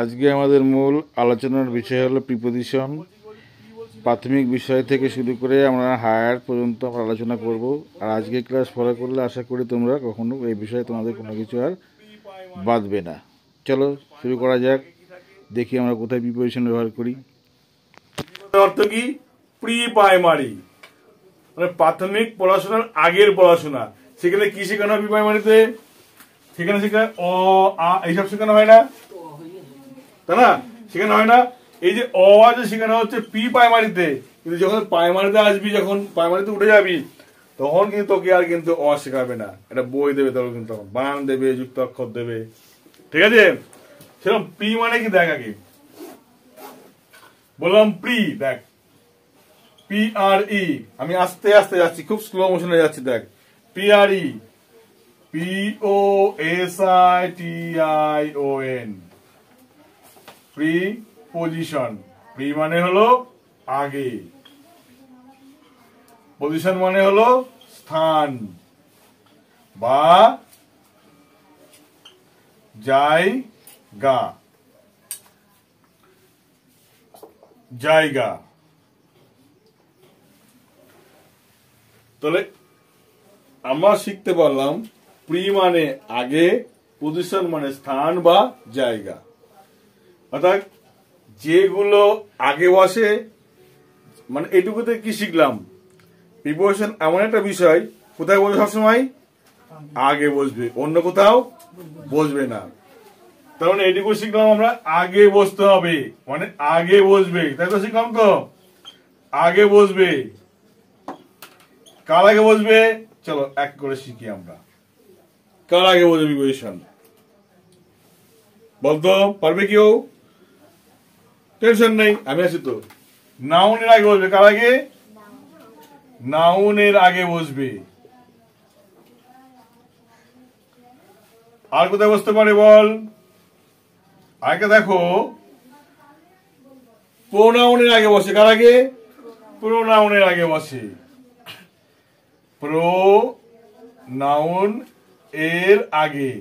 আজকে আমাদের মূল আলোচনার বিষয় হলো প্রিপোজিশন। প্রাথমিক বিষয় থেকে শুরু করে আমরা হায়ার পর্যন্ত আমরা আলোচনা করব। আর আজকে ক্লাস ফলো করলে আশা করি তোমরা কখনো এই বিষয়ে তোমাদের কোনো কিছু আর বাঁধবে না। চলো শুরু করা যাক, দেখি আমরা কোথায় প্রিপোজিশন ব্যবহার করি। অর্থ কি? প্রি প্রাইমারি মানে প্রাথমিক পড়াশোনার আগের পড়াশোনা। সেখানে কি শেখানো হয়? প্রি প্রাইমারিতে সেখানে শেখায় অ আ এইসব শেখানো হয় না, তাই না? শেখানো হয় না। এই যে অ আ যে শেখানো হচ্ছে প্রি প্রাইমারিতে, কিন্তু যখন প্রাইমারিতে আসবি, যখন প্রাইমারিতে উঠে যাবি, তখন কিন্তু তোকে আর কিন্তু অ শেখাবে না। এটা বই দেবে, তখন কিন্তু বানান দেবে, যুক্ত অক্ষর দেবে, ঠিক আছে? সেরকম প্রি মানে কি দেখ, আগে বললাম প্রি, দেখ PRE, আমি আস্তে আস্তে যাচ্ছি, খুব স্লো মোশনে যাচ্ছি, দেখ PRE, POSITION, pre position. Pre মানে হলো আগে, পজিশন মানে হলো স্থান বা জায়গা, জায়গা। তাহলে আমরা শিখতে পারলাম প্রি মানে আগে, পজিশন মানে স্থান বা জায়গা। অর্থাৎ যেগুলো আগে বসে, মানে এইটুকুতে কি শিখলাম? প্রিপোজিশন এমন একটা বিষয়, কোথায় বসবে? সবসময় আগে বসবে, অন্য কোথাও বসবে না। তার মানে এইটুকু শিখলাম আমরা, আগে বসতে হবে মানে আগে বসবে, তাই তো শিখলাম তো? আগে বসবে, কার আগে বসবে? চলো এক করে শিখি আমরা। কার আগে বসবে প্রিপোজিশন? বলতো পারবে কেউ? টেনশন নেই, আমি আছি তো। নাউনের আগে বসবে। কার আগে? নাউনের আগে বসবে। আর কোথায় বসতে পারে বল? আগে দেখো, প্রোনাউনের আগে বসে। কার আগে? প্রোনাউনের আগে বসে। প্রোনাউন এর আগে।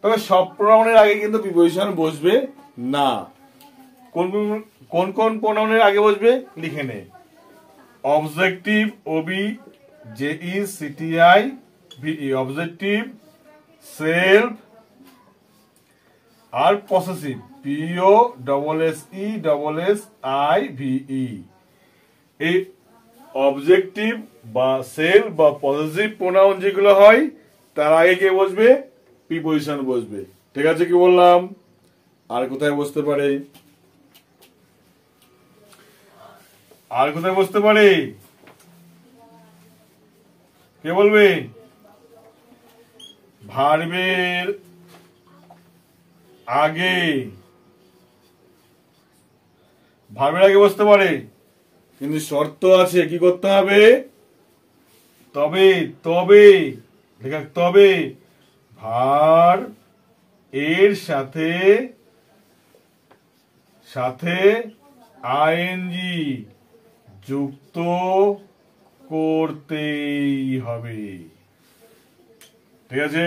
তবে সব প্রোনাউনের আগে কিন্তু প্রিপোজিশন বসবে না। কোন কোন প্রোনাউনের আগে বসবে লিখে নে। অবজেক্টিভ, OBJECTIVE, অবজেক্টিভ, সেলফ, আর পসেসিভ, POSSESSIVE। এই অবজেক্টিভ বা সেলফ বা পসেসিভ প্রোনাউন যেগুলো হয়, তার আগে কে বসবে? প্রিপোজিশন বসবে। ঠিক আছে কি বললাম? আর কোথায় বসতে পারে? আর কোথায় বসতে পারে কে বলবে? ভার্বের আগে, ভার্বের আগে বসতে পারে, কিন্তু শর্ত আছে। কি করতে হবে? তবে তবে তবে ভার এর সাথে সাথে আইএনজি যুক্ত করতেই হবে। ঠিক আছে?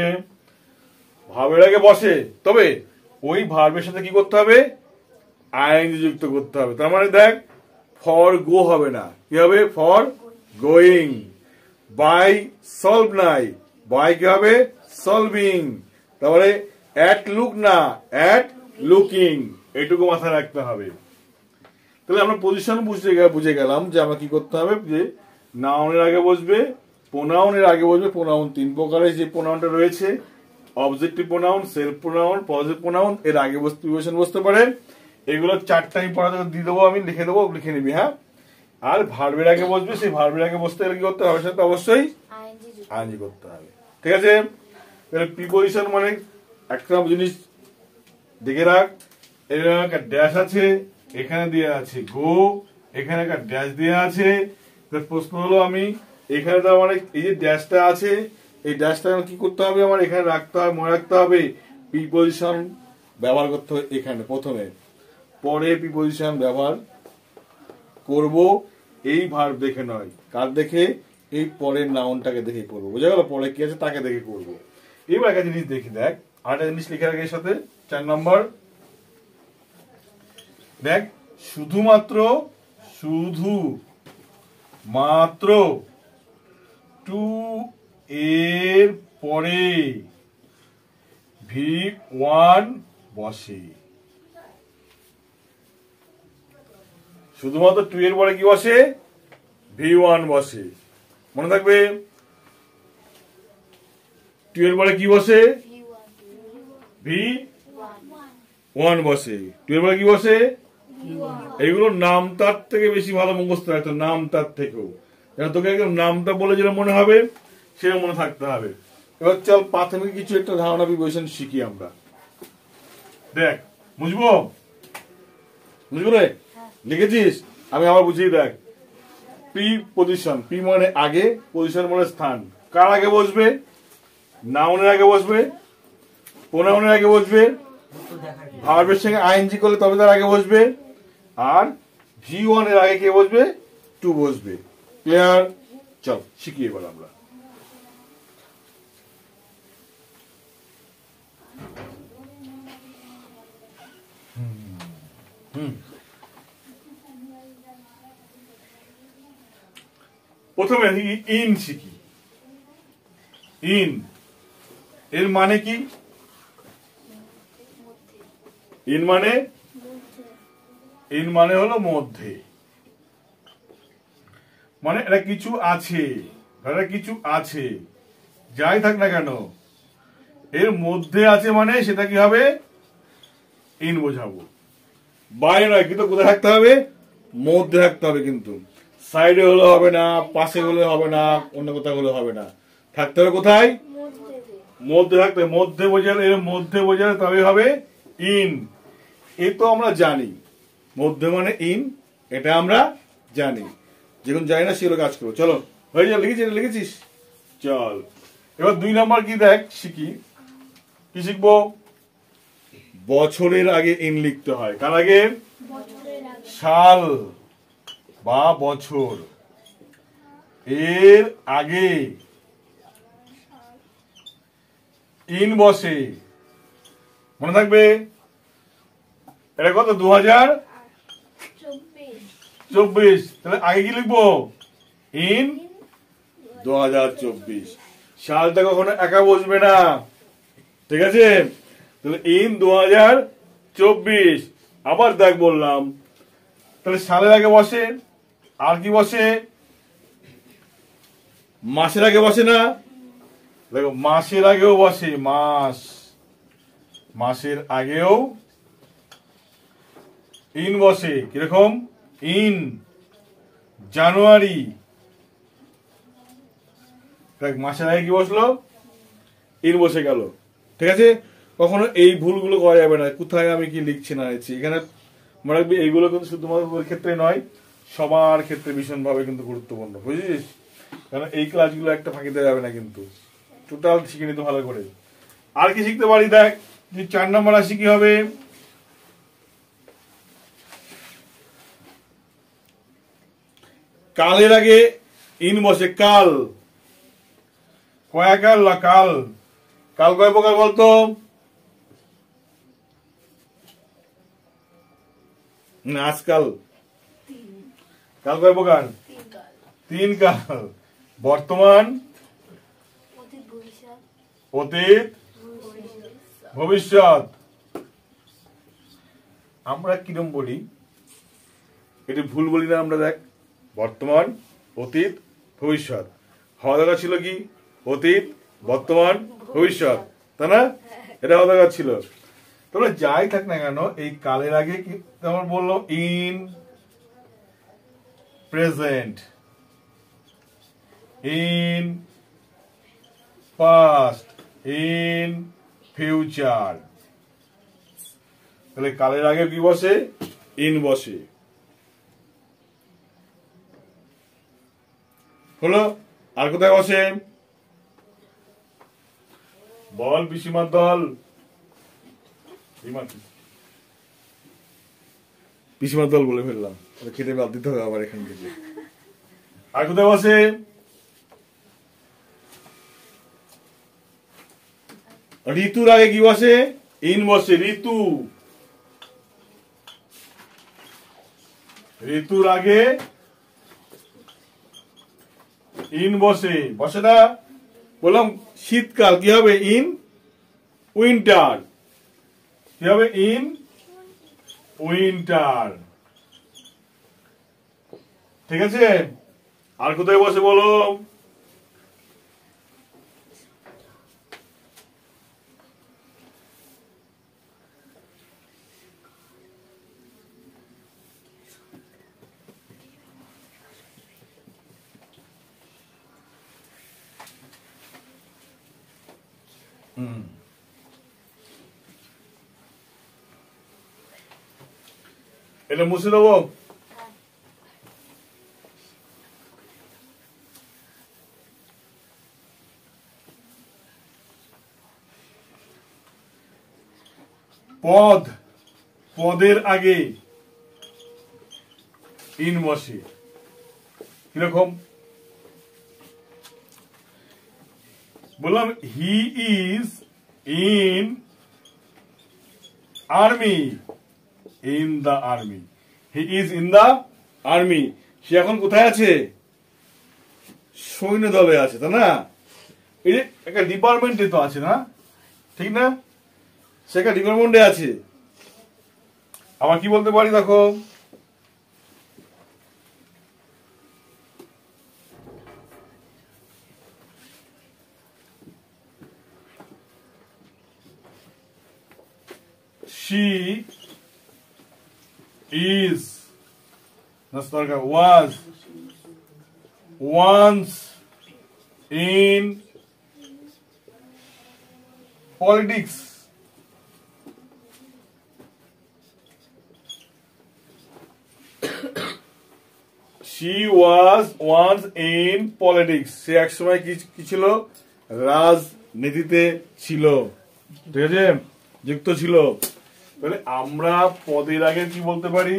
ভার্বের আগে বসে, তবে ওই ভার্বের সাথে কি করতে হবে? আইএনজি যুক্ত করতে হবে। তার মানে দেখ, ফর গো হবে না, কি হবে? For going. বাই সলভ নাই, বাই কি হবে? সলভিং। তারপরে অ্যাট লুক না, অ্যাট লুকিং। এইটুকু মাথায় রাখতে হবে। তাহলে আমরা পজিশন বুঝে গেলাম যে আমরা কি করতে হবে, যে নাউনের আগে বসবে, প্রোনাউনের আগে বসবে। প্রোনাউন তিন প্রকারের, যে প্রোনাউনটা রয়েছে, objective pronoun, self pronoun, positive pronoun, এর আগে প্রিপোজিশন বসতে পারে। এগুলো চারটা আমি পড়াতে দিয়ে দেবো, আমি লিখে দেবো, লিখে নিবি। হ্যাঁ, আর ভার্বের আগে বসবে, সেই ভার্বের আগে বসতে গেলে কি করতে হবে? সাথে অবশ্যই আইএনজি করতে হবে। ঠিক আছে? তাহলে প্রিপোজিশন মানে একটা জিনিস দেখে রাখ, এখানে একটা ড্যাশ আছে, এখানে দিয়ে আছে গো, এখানে একটা ড্যাশ দেওয়া আছে। প্রশ্ন হলো, আমি এখানে তো আমার এই যে ড্যাশটা আছে, এই ড্যাশটা কি করতে হবে? আমার এখানে রাখতে হবে, মনে রাখতে হবে। প্রিপোজিশন ব্যবহার করতে হবে এখানে প্রথমে, পরে প্রিপোজিশন ব্যবহার করব এই ভার্ব দেখে নয়। কার দেখে? এই পরের নাউনটাকে দেখে করবো। বুঝা গেল? পরে কি আছে তাকে দেখে করবো। এবার একটা জিনিস দেখি, দেখ, আরেকটা জিনিস লিখে রাখে এর সাথে। 4 নম্বর দেখ, শুধুমাত্র টু এর পরে V1 বসে। শুধুমাত্র 2 এর পরে কি বসে? V1 বসে। মনে থাকবে, 2 এর পরে কি বসে? V1 বসে। 2 এর পরে কি বসে? এইগুলো নাম তার থেকে বেশি ভালো মুখস্থ রাখতো, নাম তার থেকেও। তোকে একদম নামটা বলে যেটা মনে হবে সেটা মনে থাকতে হবে। এবার চল প্রাথমিক কিছু একটা ধারণা প্রিপোজিশন শিখি আমরা। দেখ, বুঝবো রে? লিখেছিস? আমি আবার বুঝিয়ে দেখ। প্রিপোজিশন, প্রি মানে আগে, পজিশন মানে স্থান। কার আগে বসবে? নাউনের আগে বসবে, প্রোনাউনের আগে বসবে, ভার্বের সঙ্গে আইএনজি করলে তবে তার আগে বসবে, আর V1 এর আগে কে বসবে? 2 বসবে। ক্লিয়ার? চল শিখি এবার আমরা। প্রথমে ইন শিখি। ইন এর মানে কি? ইন মানে হলো মধ্যে, মানে এটা কিছু আছে, কিছু আছে, যাই থাক না কেন এর মধ্যে আছে, মানে সেটা কি হবে? ইন বোঝাবো। বাইরে নয়, কিন্তু কোথায় থাকতে হবে? মধ্যে থাকতে হবে। কিন্তু সাইডে হলে হবে না, পাশে হলে হবে না, অন্য কোথাও হলে হবে না, থাকতে হবে কোথায়? মধ্যে থাকতে হবে। মধ্যে বোঝালে, এর মধ্যে বোঝালে তবে হবে ইন। এ তো আমরা জানি, মধ্যে মানে ইন, এটা আমরা জানি। যখন জানি না সেগুলো কাজ করবো। চলো, হয়ে যা। লিখেছিস? চল এবার 2 নম্বর কি দেখ শিখি। কি শিখবো? বছরের আগে ইন লিখতে হয়। কার আগে? সাল বা বছর এর আগে ইন বসে। মনে থাকবে, এটা কত? 2024। তাহলে আগে কি লিখবো? ইন 2024। সালটা কখনো একা বসবে না, ঠিক আছে? তাহলে ইন 2024। আবার দেখ বললাম, তাহলে সালের আগে বসে, আর কি বসে? মাসের আগে বসে না? দেখো, মাসের আগেও বসে, মাসের আগেও ইন বসে। কিরকম? In January. মাসের আগে কি বসলো? ইন বসে গেল। ঠিক আছে? কখনো এই ভুলগুলো করা যাবে না, কোথায় আমি কি লিখছি না লিখছি। এখানে মনে রাখবি, এইগুলো কিন্তু শুধুমাত্র ওর ক্ষেত্রে নয়, সবার ক্ষেত্রে ভীষণভাবে কিন্তু গুরুত্বপূর্ণ, বুঝেছিস? কারণ এই ক্লাসগুলো একটা ফাঁকিতে যাবে না, কিন্তু টোটাল শিখে নিতে ভালো করে। আর কি শিখতে পারি দেখ, 4 নম্বর আসি কি হবে? কালের আগে ইন বসে। কাল কয় কাল? কাল কয় প্রকার বলতো? আজকাল। কাল কয় প্রকার? 3 কাল। বর্তমান, অতীত, ভবিষ্যৎ। আমরা কিরম বলি, এটা ভুল বলি না আমরা। দেখ, বর্তমান, অতীত, ভবিষ্যৎ। হওয়া দরকার ছিল কি? অতীত, বর্তমান, ভবিষ্যৎ, তাই না? এটা হওয়া দরকার ছিল। তবে যাই থাক না কেন, এই কালের আগে কি যেমন বললো? In present, in past, in future. তাহলে কালের আগে কি বসে? ইন বসে। হলো? আর কোথায় বসে? বল পিসিমার দল। পিসিমার দল বলে ফেললাম, খেতে বাদ দিতে হবে আবার এখান থেকে। আর কোথায় বসে? ঋতুর আগে কি বসে? ইন বসে ঋতু, ঋতুর আগে ইন বসে, বসে না? বললাম শীতকাল কি হবে? In winter. কি হবে? In winter. ঠিক আছে? আর কোথায় বসে বলো? এটা মুছে দেবো। পদ, পদের আগে ইন বসে। কিরকম? বললাম he is in army, in the army. He is in the army. সে এখন কোথায় আছে? সৈন্য দলে আছে, তাই না? এই যে একটা ডিপার্টমেন্টে তো আছে, না? ঠিক না? সে একটা ডিপার্টমেন্টে আছে। আবার কি বলতে পারি দেখো, she is, that's not a was, once in politics. She was once in politics. সে এক সময় কি ছিল? রাজনীতিতে ছিল। ঠিক আছে? যুক্ত ছিল। তাহলে আমরা পদের আগে কি বলতে পারি?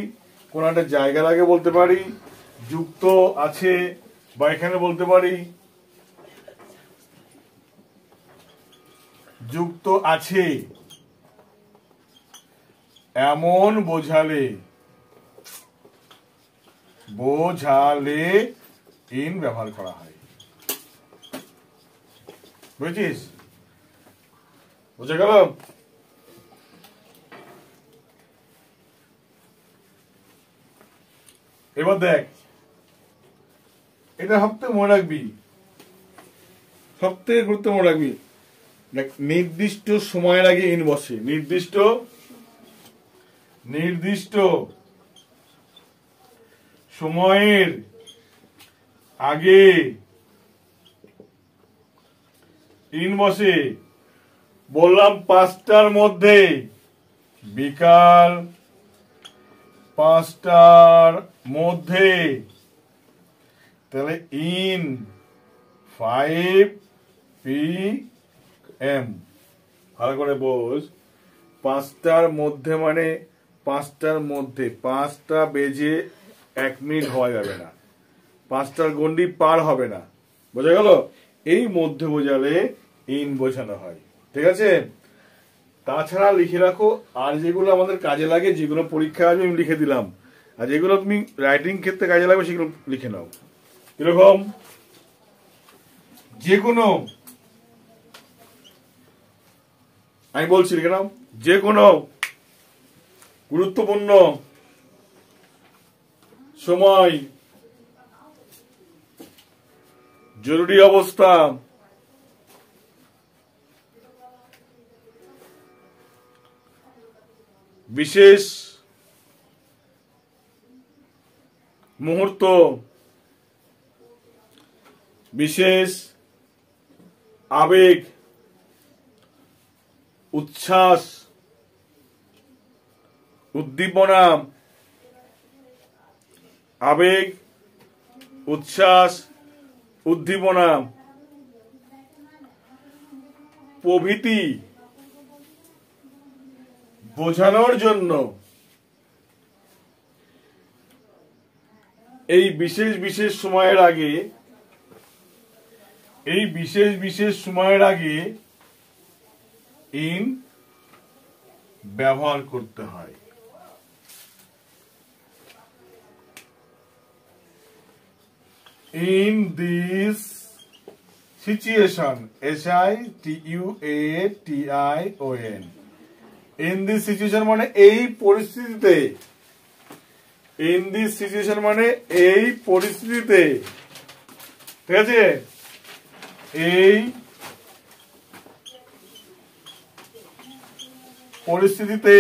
কোন একটা জায়গার আগে বলতে পারি যুক্ত আছে, বা এখানে বলতে পারি যুক্ত আছে, এমন বোঝালে, বোঝালে ইন ব্যবহার করা হয়। বুঝেছিস? বুঝে গেল? এবার দেখ, এটা সবথেকে মনে রাখবি, সবথেকে গুরুত্ব মনে রাখবি। দেখ, নির্দিষ্ট সময়ের আগে ইন বসে। নির্দিষ্ট, নির্দিষ্ট সময়ের আগে ইন বসে। বললাম 5টার মধ্যে, বিকাল 5টার মধ্যে। তাহলে ইন 5 PM। ভালো করে বোঝ, 5টার মধ্যে মানে 5টার মধ্যে, 5টা বেজে 1 মিনিট হওয়া যাবে না, 5টার গন্ডি পার হবে না। বোঝা গেল? এই মধ্যে বোঝালে ইন বোঝানো হয়। ঠিক আছে? তাছাড়া লিখে রাখো, আর যেগুলো আমাদের কাজে লাগে, যেগুলো পরীক্ষা আসবে আমি লিখে দিলাম, আর যেগুলো তুমি রাইটিং ক্ষেত্রে কাজে লাগবে সেগুলো লিখে নাও। কিরকম? যে কোনো, আমি বলছি লিখে নাও, যে কোনো গুরুত্বপূর্ণ সময়, জরুরি অবস্থা, বিশেষ মুহূর্ত, বিশেষ আবেগ, উচ্ছ্বাস, উদ্দীপনা, আবেগ, উচ্ছ্বাস, উদ্দীপনা প্রভৃতি বোঝানোর জন্য এই বিশেষ বিশেষ সময়ের আগে, এই বিশেষ বিশেষ সময়ের আগে ইন ব্যবহার করতে হয়। In this situation, SITUATION, in this situation মানে এই পরিস্থিতিতে, ইন দিস সিচুয়েশন মানে এই পরিস্থিতিতে, ঠিক আছে, এই পরিস্থিতিতে,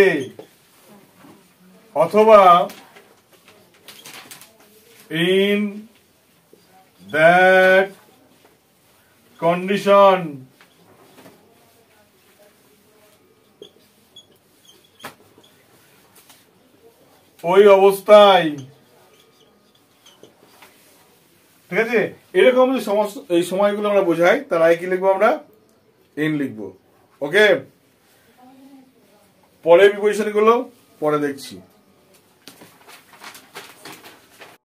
অথবা ইন দ্যাট কন্ডিশন, ওই অবস্থায়, ঠিক আছে। এরকম যে সমস্ত এই সময়গুলো আমরা বোঝাই, তার আগে কি লিখবো আমরা? ইন লিখবো। ওকে, পরে প্রিপোজিশন গুলো পরে দেখছি।